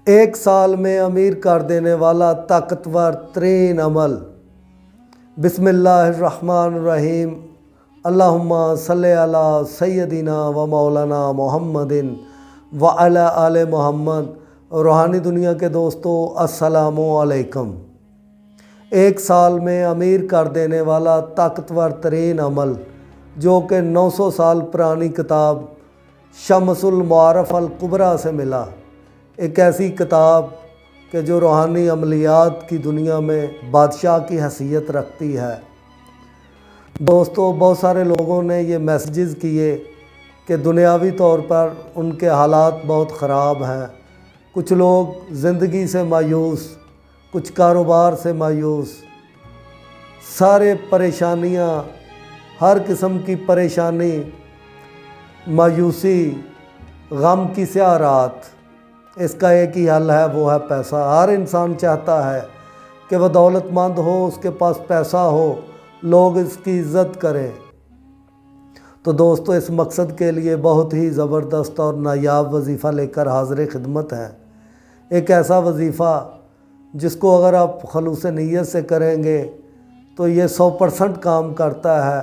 ایک سال میں امیر کر دینے والا طاقتور ترین عمل۔ بسم اللہ الرحمن الرحیم۔ اللہم صلی علی سیدنا و مولانا محمد و علی آل محمد۔ روحانی دنیا کے دوستو السلام علیکم۔ ایک سال میں امیر کر دینے والا طاقتور ترین عمل، جو کہ 900 سال پرانی کتاب شمس المعارف الکبریٰ سے ملا۔ ایک ایسی کتاب کہ جو روحانی عملیات کی دنیا میں بادشاہ کی حیثیت رکھتی ہے۔ دوستو، بہت سارے لوگوں نے یہ میسیجز کیے کہ دنیاوی طور پر ان کے حالات بہت خراب ہیں۔ کچھ لوگ زندگی سے مایوس، کچھ کاروبار سے مایوس، سارے پریشانیاں، ہر قسم کی پریشانی، مایوسی، غم کی سیاہ رات۔ اس کا ایک ہی حل ہے، وہ ہے پیسہ۔ ہر انسان چاہتا ہے کہ وہ دولت مند ہو، اس کے پاس پیسہ ہو، لوگ اس کی عزت کریں۔ تو دوستو، اس مقصد کے لیے بہت ہی زبردست اور نایاب وظیفہ لے کر حاضر خدمت ہیں۔ ایک ایسا وظیفہ جس کو اگر آپ خلوص نیت سے کریں گے تو یہ 100% کام کرتا ہے،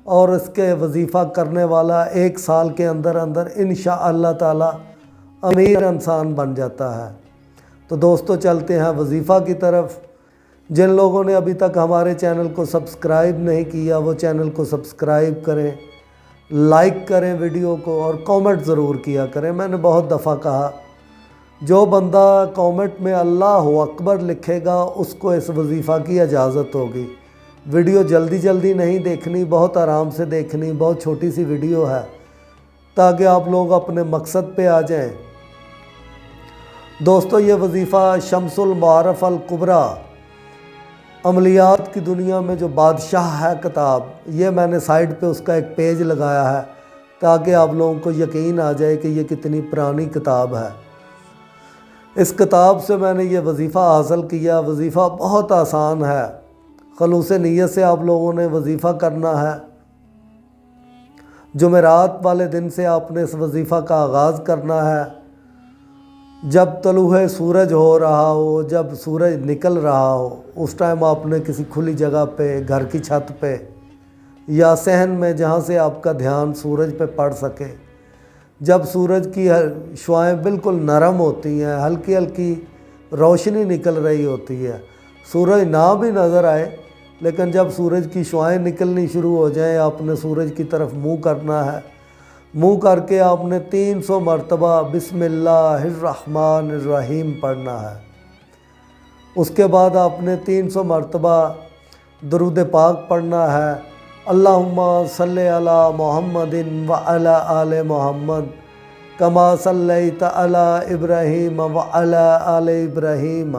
اور اس کے وظیفہ کرنے والا ایک سال کے اندر اندر انشاءاللہ تعالی امیر انسان بن جاتا ہے۔ تو دوستو، چلتے ہیں وظیفہ کی طرف۔ جن لوگوں نے ابھی تک ہمارے چینل کو سبسکرائب نہیں کیا، وہ چینل کو سبسکرائب کریں، لائک کریں ویڈیو کو، اور کومنٹ ضرور کیا کریں۔ میں نے بہت دفعہ کہا، جو بندہ کومنٹ میں اللہ اکبر لکھے گا اس کو اس وظیفہ کی اجازت ہوگی۔ ویڈیو جلدی جلدی نہیں دیکھنی، بہت آرام سے دیکھنی۔ بہت چھوٹی سی ویڈیو ہے تاکہ آپ لوگ اپنے مقصد پہ آ جائیں۔ دوستو، یہ وظیفہ شمس المعارف الکبریٰ، عملیات کی دنیا میں جو بادشاہ ہے کتاب، یہ میں نے سائٹ پہ اس کا ایک پیج لگایا ہے تاکہ آپ لوگوں کو یقین آ جائے کہ یہ کتنی پرانی کتاب ہے۔ اس کتاب سے میں نے یہ وظیفہ حاصل کیا۔ وظیفہ بہت آسان ہے، خلوص نیت سے آپ لوگوں نے وظیفہ کرنا ہے۔ جمعرات والے دن سے آپ نے اس وظیفہ کا آغاز کرنا ہے۔ جب طلوع سورج ہو رہا ہو، جب سورج نکل رہا ہو، اس ٹائم آپ نے کسی کھلی جگہ پہ، گھر کی چھت پہ یا صحن میں، جہاں سے آپ کا دھیان سورج پہ پڑ سکے، جب سورج کی شعاعیں بالکل نرم ہوتی ہیں، ہلکی ہلکی روشنی نکل رہی ہوتی ہے، سورج نہ بھی نظر آئے، لیکن جب سورج کی شعاعیں نکلنی شروع ہو جائیں، آپ نے سورج کی طرف منہ کرنا ہے۔ منہ کر کے آپ نے 300 مرتبہ بسم اللہ الرحمن الرحیم پڑھنا ہے۔ اس کے بعد آپ نے 300 مرتبہ درود پاک پڑھنا ہے۔ اللہم صلی علی محمد و علی آل محمد کما صلیت علی ابراہیم و علی آل ابراہیم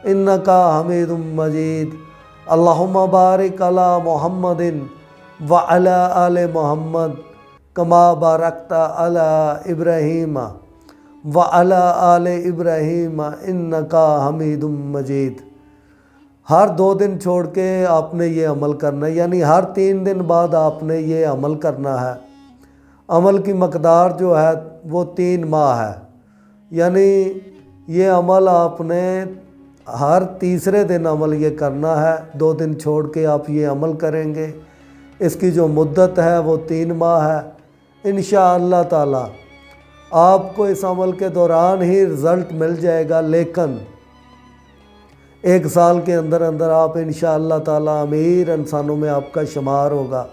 انکا حمید مجید۔ اللہم بارک علی محمد و علی آل محمد کما بارکت علی ابراہیم و علی آل ابراہیم انکا حمید مجید۔ ہر 2 دن چھوڑ کے آپ نے یہ عمل کرنا ہے، یعنی ہر 3 دن بعد آپ نے یہ عمل کرنا ہے۔ عمل کی مقدار جو ہے وہ 3 ماہ ہے، یعنی یہ عمل آپ نے ہر تیسرے دن عمل یہ کرنا ہے۔ 2 دن چھوڑ کے آپ یہ عمل کریں گے۔ اس کی جو مدت ہے وہ 3 ماہ ہے۔ انشاءاللہ تعالی آپ کو اس عمل کے دوران ہی رزلٹ مل جائے گا، لیکن 1 سال کے اندر اندر آپ انشاءاللہ تعالی امیر انسانوں میں آپ کا شمار ہوگا۔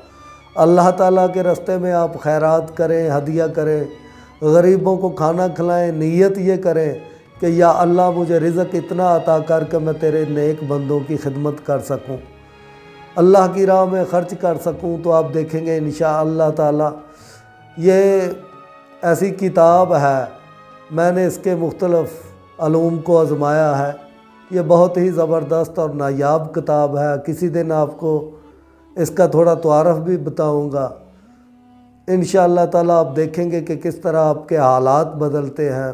اللہ تعالیٰ کے راستے میں آپ خیرات کریں، ہدیہ کریں، غریبوں کو کھانا کھلائیں، نیت یہ کریں کہ یا اللہ مجھے رزق اتنا عطا کر کے میں تیرے نیک بندوں کی خدمت کر سکوں، اللہ کی راہ میں خرچ کر سکوں۔ تو آپ دیکھیں گے انشاءاللہ تعالی یہ ایسی کتاب ہے، میں نے اس کے مختلف علوم کو آزمایا ہے۔ یہ بہت ہی زبردست اور نایاب کتاب ہے۔ کسی دن آپ کو اس کا تھوڑا تعارف بھی بتاؤں گا۔ انشاءاللہ تعالی آپ دیکھیں گے کہ کس طرح آپ کے حالات بدلتے ہیں۔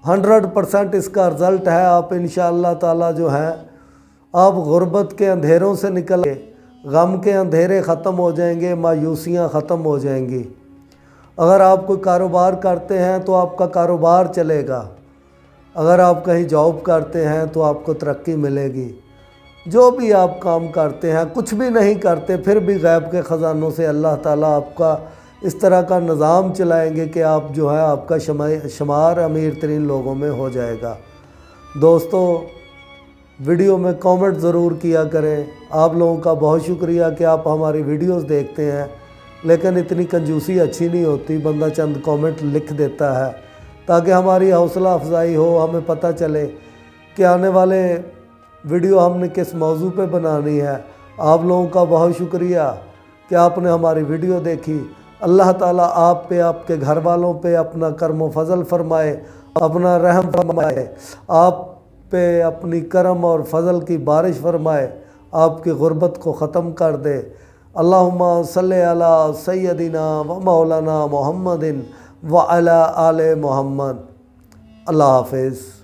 100% اس کا رزلٹ ہے۔ آپ انشاءاللہ تعالی جو ہیں، آپ غربت کے اندھیروں سے نکل کے غم کے اندھیرے ختم ہو جائیں گے، مایوسیاں ختم ہو جائیں گی۔ اگر آپ کوئی کاروبار کرتے ہیں تو آپ کا کاروبار چلے گا۔ اگر آپ کہیں جاب کرتے ہیں تو آپ کو ترقی ملے گی، جو بھی آپ کام کرتے ہیں، کچھ بھی نہیں کرتے پھر بھی غیب کے خزانوں سے اللہ تعالیٰ آپ کا اس طرح کا نظام چلائیں گے کہ آپ جو ہے آپ کا شمار امیر ترین لوگوں میں ہو جائے گا۔ دوستو، ویڈیو میں کامنٹ ضرور کیا کریں۔ آپ لوگوں کا بہت شکریہ کہ آپ ہماری ویڈیوز دیکھتے ہیں، لیکن اتنی کنجوسی اچھی نہیں ہوتی، بندہ چند کامنٹ لکھ دیتا ہے تاکہ ہماری حوصلہ افزائی ہو، ہمیں پتہ چلے کہ آنے والے ویڈیو ہم نے کس موضوع پہ بنانی ہے۔ آپ لوگوں کا بہت شکریہ کہ آپ نے ہماری ویڈیو دیکھی۔ اللہ تعالیٰ آپ پہ، آپ کے گھر والوں پہ اپنا کرم و فضل فرمائے، اپنا رحم فرمائے، آپ پہ اپنی کرم اور فضل کی بارش فرمائے، آپ کی غربت کو ختم کر دے۔ اللہم صلی علی سیدنا و مولانا محمد وعلی آل محمد۔ اللہ حافظ۔